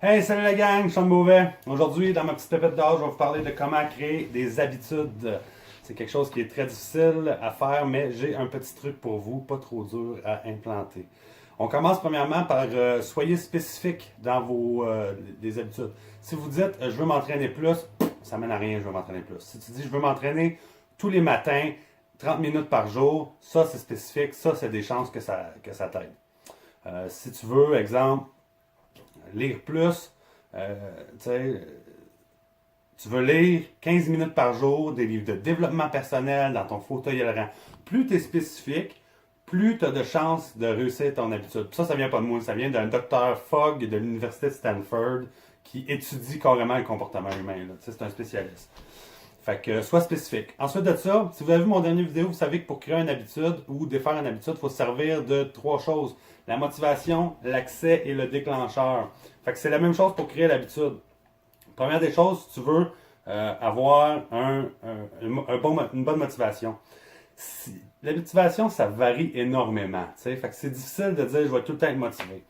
Hey, salut la gang, Sean Beauvais. Aujourd'hui, dans ma petite pépette d'or, je vais vous parler de comment créer des habitudes. C'est quelque chose qui est très difficile à faire, mais j'ai un petit truc pour vous, pas trop dur à implanter. On commence premièrement par soyez spécifique dans vos des habitudes. Si vous dites je veux m'entraîner plus, ça mène à rien, je veux m'entraîner plus. Si tu dis je veux m'entraîner tous les matins, 30 minutes par jour, ça c'est spécifique, ça c'est des chances que ça t'aide. Si tu veux, exemple, lire plus, tu veux lire 15 minutes par jour des livres de développement personnel dans ton fauteuil à rang. Plus tu es spécifique, plus tu as de chances de réussir ton habitude. Puis ça vient pas de moi, ça vient d'un docteur Fogg de l'Université de Stanford qui étudie carrément le comportement humain. C'est un spécialiste. Fait que sois spécifique. Ensuite de ça, si vous avez vu mon dernier vidéo, vous savez que pour créer une habitude ou défaire une habitude, il faut se servir de trois choses. La motivation, l'accès et le déclencheur. Fait que c'est la même chose pour créer l'habitude. Première des choses, si tu veux avoir une bonne motivation. La motivation, ça varie énormément. Fait que c'est difficile de dire je vais tout le temps être motivé.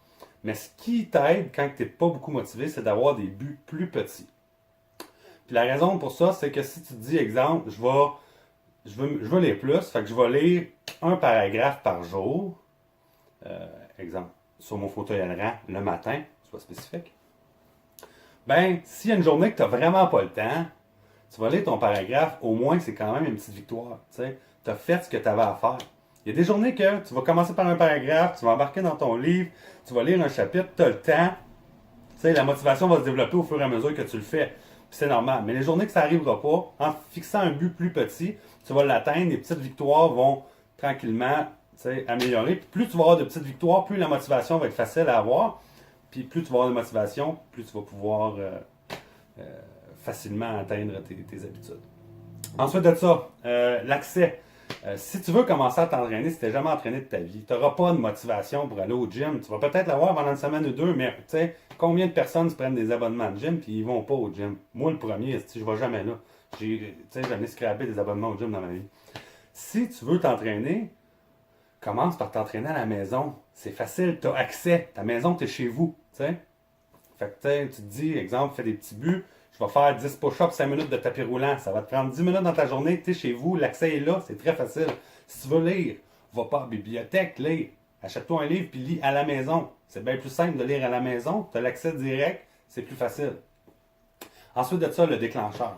Mais ce qui t'aide quand tu n'es pas beaucoup motivé, c'est d'avoir des buts plus petits. Puis la raison pour ça, c'est que si tu te dis, exemple, je veux lire plus, fait que je vais lire un paragraphe par jour, exemple, sur mon fauteuil à rang le matin, soit spécifique. Ben, s'il y a une journée que tu n'as vraiment pas le temps, tu vas lire ton paragraphe, au moins c'est quand même une petite victoire. Tu as fait ce que tu avais à faire. Il y a des journées que tu vas commencer par un paragraphe, tu vas embarquer dans ton livre, tu vas lire un chapitre, tu as le temps. La motivation va se développer au fur et à mesure que tu le fais. C'est normal. Mais les journées que ça n'arrivera pas, en fixant un but plus petit, tu vas l'atteindre, les petites victoires vont tranquillement améliorer. Puis plus tu vas avoir de petites victoires, plus la motivation va être facile à avoir. Puis plus tu vas avoir de motivation, plus tu vas pouvoir facilement atteindre tes habitudes. Ensuite de ça, l'accès. Si tu veux commencer à t'entraîner, si tu n'es jamais entraîné de ta vie, tu n'auras pas de motivation pour aller au gym. Tu vas peut-être l'avoir pendant une semaine ou deux, mais tu sais, combien de personnes se prennent des abonnements de gym et ils vont pas au gym? Moi, le premier, je ne vais jamais là. J'en ai scrappé des abonnements au gym dans ma vie. Si tu veux t'entraîner, commence par t'entraîner à la maison. C'est facile, tu as accès. Ta maison, tu es chez vous. T'sais. Fait que tu te dis, exemple, fais des petits buts. Je vais faire 10 push-ups, 5 minutes de tapis roulant. Ça va te prendre 10 minutes dans ta journée. Tu es chez vous, l'accès est là, c'est très facile. Si tu veux lire, va pas à la bibliothèque, lire. Achète-toi un livre puis lis à la maison. C'est bien plus simple de lire à la maison. Tu as l'accès direct, c'est plus facile. Ensuite de ça, le déclencheur.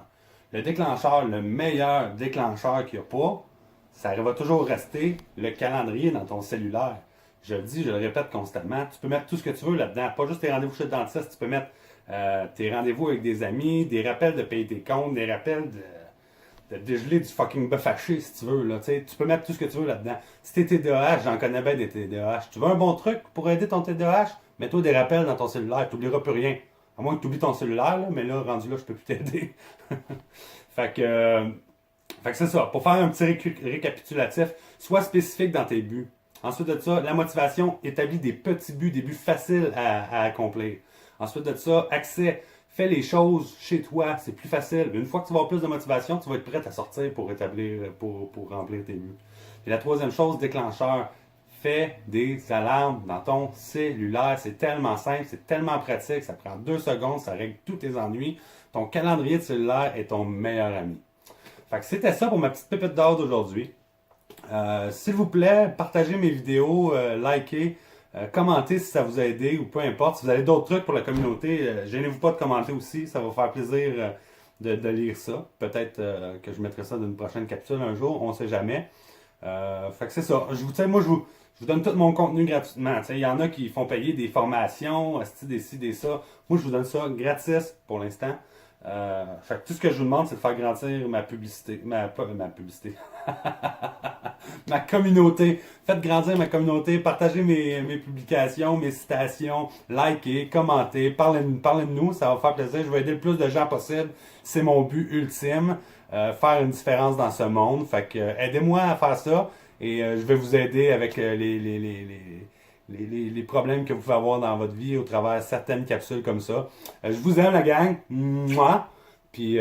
Le déclencheur, le meilleur déclencheur qu'il n'y a pas, ça va toujours rester le calendrier dans ton cellulaire. Je le dis, je le répète constamment, tu peux mettre tout ce que tu veux là-dedans. Pas juste tes rendez-vous chez le dentiste, tu peux mettre tes rendez-vous avec des amis, des rappels de payer tes comptes, des rappels de dégeler du fucking bœuf haché si tu veux. Là, tu peux mettre tout ce que tu veux là-dedans. Si t'es TDAH, j'en connais bien des TDAH. Tu veux un bon truc pour aider ton TDAH? Mets-toi des rappels dans ton cellulaire, tu n'oublieras plus rien. À moins que tu oublies ton cellulaire, là, mais là, rendu là, je peux plus t'aider. Fait que c'est ça. Pour faire un petit récapitulatif, sois spécifique dans tes buts. Ensuite de ça, la motivation établit des petits buts, des buts faciles à accomplir. Ensuite de ça, accès. Fais les choses chez toi, c'est plus facile. Une fois que tu vas avoir plus de motivation, tu vas être prêt à sortir pour remplir tes buts. Et la troisième chose, déclencheur. Fais des alarmes dans ton cellulaire. C'est tellement simple, c'est tellement pratique. Ça prend 2 secondes, ça règle tous tes ennuis. Ton calendrier de cellulaire est ton meilleur ami. Fait que c'était ça pour ma petite pépite d'or d'aujourd'hui. S'il vous plaît, partagez mes vidéos, likez, commentez si ça vous a aidé ou peu importe. Si vous avez d'autres trucs pour la communauté, gênez-vous pas de commenter aussi. Ça va faire plaisir de lire ça. Peut-être que je mettrai ça dans une prochaine capsule un jour, on ne sait jamais. Fait que c'est ça. Moi, je vous donne tout mon contenu gratuitement. Il y en a qui font payer des formations, des ci, des ça. Moi, je vous donne ça gratis pour l'instant. Fait que tout ce que je vous demande, c'est de faire grandir ma publicité. Pas ma publicité. Ma communauté. Faites grandir ma communauté. Partagez mes publications, mes citations. Likez, commentez. Parlez de nous. Ça va faire plaisir. Je vais aider le plus de gens possible. C'est mon but ultime. Faire une différence dans ce monde. Fait que aidez-moi à faire ça. Et je vais vous aider avec les problèmes que vous pouvez avoir dans votre vie au travers de certaines capsules comme ça. Je vous aime la gang. Moi. Puis